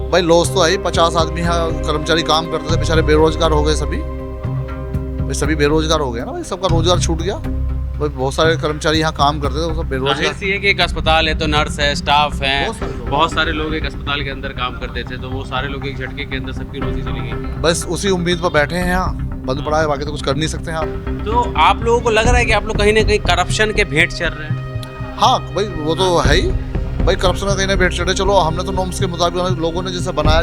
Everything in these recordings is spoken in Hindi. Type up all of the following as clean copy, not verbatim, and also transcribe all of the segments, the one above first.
भाई लॉस तो है ही, 50 आदमी यहाँ कर्मचारी काम करते थे, बेचारे बेरोजगार हो गए सभी। भाई सभी बेरोजगार हो गए ना भाई, सबका रोजगार छूट गया भाई। बहुत सारे कर्मचारी यहाँ काम करते थे, वो सब जाहिर बेरोजगार। सी है कि एक अस्पताल है तो नर्स है, स्टाफ है, बहुत सारे लोग। बहुत सारे लोग एक अस्पताल के अंदर काम करते थे, तो वो सारे लोग एक झटके के अंदर सबकी रोजी चली गई। बस उसी उम्मीद पर बैठे हैं यहाँ, बंद पड़ा है, बाकी तो कुछ कर नहीं सकते हैं आप। तो आप लोगों को लग रहा है कि आप लोग कहीं ना कहीं करप्शन के भेंट चल रहे हैं? हाँ भाई वो तो है ही भाई, करप्शन का कहीं ना भेंट चढ़े। चलो हमने तो नॉर्म्स के मुताबिक लोगों ने जैसे बनाया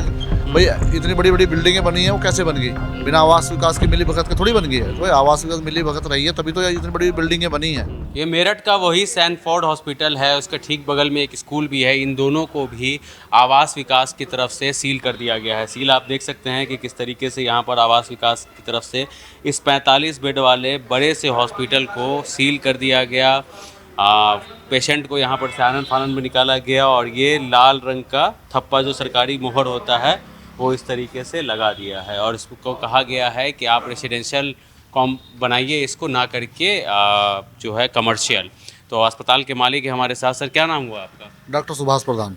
भाई, इतनी बड़ी बड़ी बिल्डिंगें बनी हैं, वो कैसे बन गई? बिना आवास विकास की मिली भगत के थोड़ी बन गई है। तो भाई आवास विकास मिली भगत रही है तभी तो इतनी बड़ी बिल्डिंगें बनी हैं। ये मेरठ का वही सैनफोर्ड हॉस्पिटल है, उसके ठीक बगल में एक स्कूल भी है। इन दोनों को भी आवास विकास की तरफ से सील कर दिया गया है। सील आप देख सकते हैं कि किस तरीके से यहाँ पर आवास विकास की तरफ से इस 45 बेड वाले बड़े से हॉस्पिटल को सील कर दिया गया। पेशेंट को यहाँ पर से आनन फानन में निकाला गया और ये लाल रंग का थप्पा जो सरकारी मोहर होता है वो इस तरीके से लगा दिया है और इसको कहा गया है कि आप रेसिडेंशियल कॉम बनाइए इसको, ना करके जो है कमर्शियल। तो अस्पताल के मालिक है हमारे साथ। सर क्या नाम हुआ आपका? डॉक्टर सुभाष प्रधान।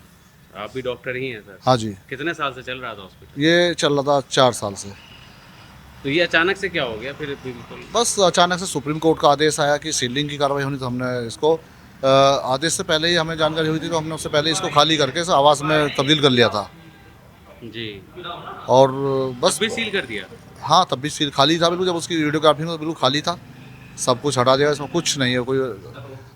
आप भी डॉक्टर ही हैं सर? हाँ जी। कितने साल से चल रहा था हॉस्पिटल? ये चल रहा था 4 साल से। तो ये अचानक से क्या हो गया फिर? बिल्कुल बस अचानक से सुप्रीम कोर्ट का आदेश आया कि सीलिंग की कार्रवाई होनी, तो हमने इसको आदेश से पहले ही हमें जानकारी हुई थी, तो हमने उससे पहले इसको खाली करके इस आवास में तब्दील कर लिया था। जी। और बस भी सील कर दिया? हाँ तब भी सील खाली था बिल्कुल। जब उसकी वीडियोग्राफी में तो बिल्कुल खाली था, सब कुछ हटा दिया, इसमें कुछ नहीं है, कोई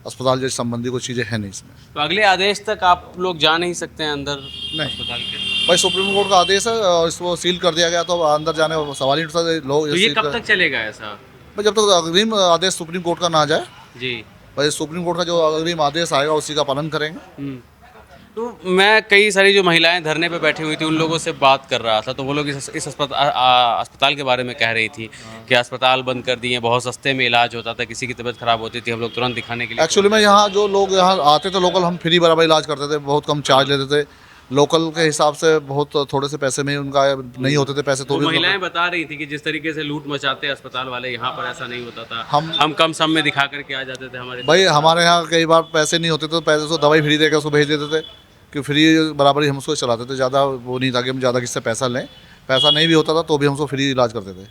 अस्पताल जैसे संबंधी कोई चीज़ें हैं नहीं इसमें। तो अगले आदेश तक आप लोग जा नहीं सकते हैं अंदर नहीं अस्पताल के? भाई सुप्रीम कोर्ट का आदेश है और इसको सील कर दिया गया, तो अब अंदर जाने का सवाल ही नहीं उठता। लोग तो ये कब तक चलेगा ऐसा? भाई जब तक अग्रिम आदेश सुप्रीम कोर्ट का ना जाए, जी। भाई सुप्रीम कोर्ट का जो अग्रिम आदेश आएगा उसी का पालन करेंगे। तो मैं कई सारी जो महिलाएं धरने पे बैठी हुई थी उन लोगों से बात कर रहा था, तो वो लोग इस अस्पताल के बारे में कह रही थी कि अस्पताल बंद कर दिए, बहुत सस्ते में इलाज होता था, किसी की तबीयत खराब होती थी हम लोग तुरंत दिखाने के लिए। एक्चुअली में यहाँ जो लोग यहाँ आते थे लोकल, हम फ्री बराबर इलाज करते थे, बहुत कम चार्ज लेते थे। लोकल के हिसाब से बहुत थोड़े से पैसे में उनका नहीं होते थे पैसे, तो भी महिलाएं बता रही थी कि जिस तरीके से लूट मचाते अस्पताल वाले, यहाँ पर ऐसा नहीं होता था। हम कम सम में दिखा करके आ जाते थे। भाई हमारे यहाँ कई बार पैसे नहीं होते तो पैसे से दवाई फ्री देकर उसको भेज देते थे कि फ्री बराबर ही हम उसको चलाते थे। ज़्यादा वो नहीं था कि हम ज़्यादा किससे पैसा लें, पैसा नहीं भी होता था तो भी हम उसको फ्री इलाज करते थे।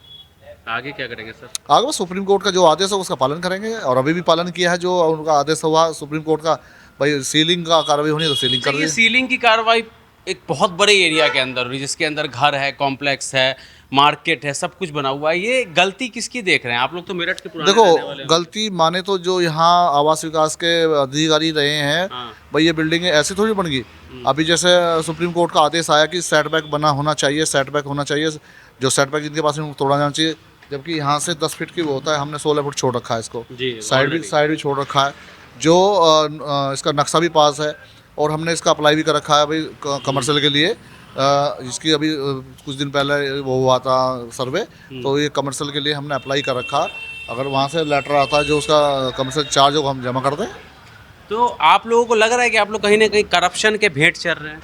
आगे क्या करेंगे सर? आगे बस सुप्रीम कोर्ट का जो आदेश है उसका पालन करेंगे, और अभी भी पालन किया है जो उनका आदेश हुआ सुप्रीम कोर्ट का। भाई सीलिंग का कार्रवाई होनी है तो सीलिंग कर ये दी। सीलिंग की कार्रवाई एक बहुत बड़े एरिया के अंदर हुई, जिसके अंदर घर है, कॉम्प्लेक्स है, मार्केट है, सब कुछ बना हुआ है। ये गलती किसकी देख रहे हैं आप लोग? तो मेरठ के पुराने रहने वाले देखो हैं। गलती माने तो जो यहाँ आवास विकास के अधिकारी रहे हैं, हाँ। भाई ये बिल्डिंगें ऐसी थोड़ी बन गई। अभी जैसे सुप्रीम कोर्ट का आदेश आया कि सेटबैक बना होना चाहिए, सेटबैक होना चाहिए, जो सेटबैक जिनके पास है उनको तोड़ा जाना चाहिए। जबकि यहाँ से 10 फीट की वो होता है, हमने 16 फुट छोड़ रखा है इसको, जी, साइड भी छोड़ रखा है। जो इसका नक्शा भी पास है और हमने इसका अप्लाई भी कर रखा है भाई कमर्शियल के लिए, जिसकी अभी कुछ दिन पहले वो हुआ था सर्वे, तो ये कमर्शियल के लिए हमने अप्लाई कर रखा। अगर वहाँ से लेटर आता है जो उसका कमर्शियल चार्ज होगा हम जमा कर दें। तो आप लोगों को लग रहा है कि आप लोग कहीं ना कहीं करप्शन के भेंट चल रहे हैं?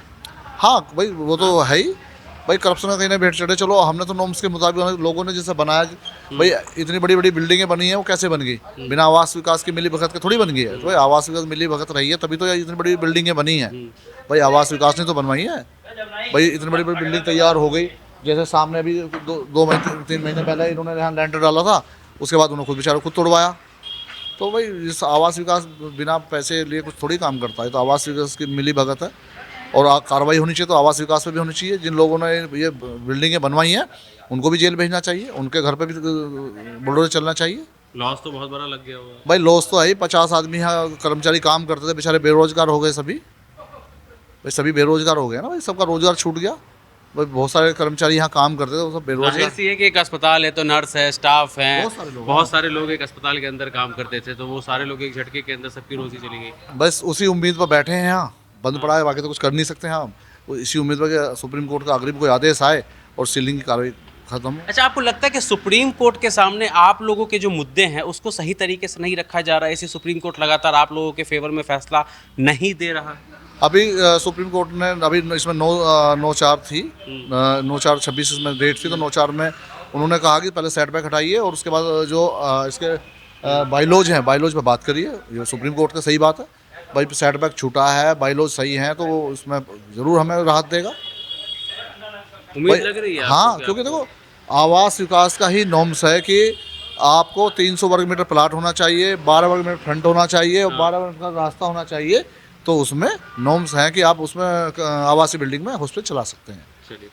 हाँ भाई वो तो है ही भाई, करप्शन का कहीं ना भेंट चढ़े। चलो हमने तो नॉर्म्स के मुताबिक लोगों ने जैसे बनाया भाई, इतनी बड़ी बड़ी बिल्डिंगें बनी हैं, वो कैसे बन गई? बिना आवास विकास की मिली भगत के थोड़ी बन गई है। तो भाई आवास विकास मिली भगत रही है तभी तो इतनी बड़ी बिल्डिंगें बनी हैं। भाई आवास विकास ने तो बनवाई है। भाई इतनी बड़ी बड़ी बिल्डिंग तैयार हो गई, जैसे सामने अभी 2-3 महीने पहले इन्होंने यहाँ लैंडर डाला था, उसके बाद उन्होंने खुद बेचारा खुद तोड़वाया। तो भाई इस आवास विकास बिना पैसे लिए कुछ थोड़ी काम करता है, तो आवास विकास की मिली भगत है और कार्रवाई होनी चाहिए। तो आवास विकास पे भी होनी चाहिए। जिन लोगों ने ये बिल्डिंगें बनवाई हैं उनको भी जेल भेजना चाहिए, उनके घर पे भी बुलडोजर चलना चाहिए। लॉस तो बहुत बड़ा लग गया हुआ। भाई लॉस तो है ही, 50 आदमी यहाँ कर्मचारी काम करते थे, बेचारे बेरोजगार हो गए सभी। भाई सभी बेरोजगार हो गए ना भाई, सबका रोजगार छूट गया भाई। बहुत सारे कर्मचारी यहाँ काम करते थे, वो सब जाहिर बेरोजगार। सी है कि एक अस्पताल है तो नर्स है, स्टाफ है, बहुत सारे लोग एक अस्पताल के अंदर काम करते थे, तो वो सारे लोग एक झटके के अंदर सबकी रोजी चली गई। बस उसी उम्मीद पर बैठे हैं यहाँ, बंद पड़ा है, बाकी तो कुछ कर नहीं सकते हैं हम। इसी उम्मीद पर कि सुप्रीम कोर्ट का अग्रिम कोई आदेश आए और सीलिंग की कार्रवाई खत्म हो। अच्छा, आपको लगता है कि सुप्रीम कोर्ट के सामने आप लोगों के जो मुद्दे हैं उसको सही तरीके से नहीं रखा जा रहा है, इसे सुप्रीम कोर्ट लगातार आप लोगों के फेवर में फैसला नहीं दे रहा? अभी सुप्रीम कोर्ट ने अभी इसमें 9/4 थी, 9/4/26 इसमें डेट थी, तो 9/4 में उन्होंने कहा कि पहले सेटबैक हटाइए और उसके बाद जो इसके बाइलॉज हैं, बाइलॉज पर बात करिए। ये सुप्रीम कोर्ट का सही बात है भाई, सेटबैक छूटा है, बाइलॉज सही हैं तो वो उसमें ज़रूर हमें राहत देगा। उम्मीद लग रही है आपको हाँ, कि क्योंकि देखो आवास विकास का ही नॉर्म्स है कि आपको 300 वर्ग मीटर प्लाट होना चाहिए, 12 वर्ग मीटर फ्रंट होना चाहिए और 12 वर्ग मीटर का रास्ता होना चाहिए। तो उसमें नॉर्म्स हैं कि आप उसमें आवासीय बिल्डिंग में हॉस्पिटल चला सकते हैं। चलिए।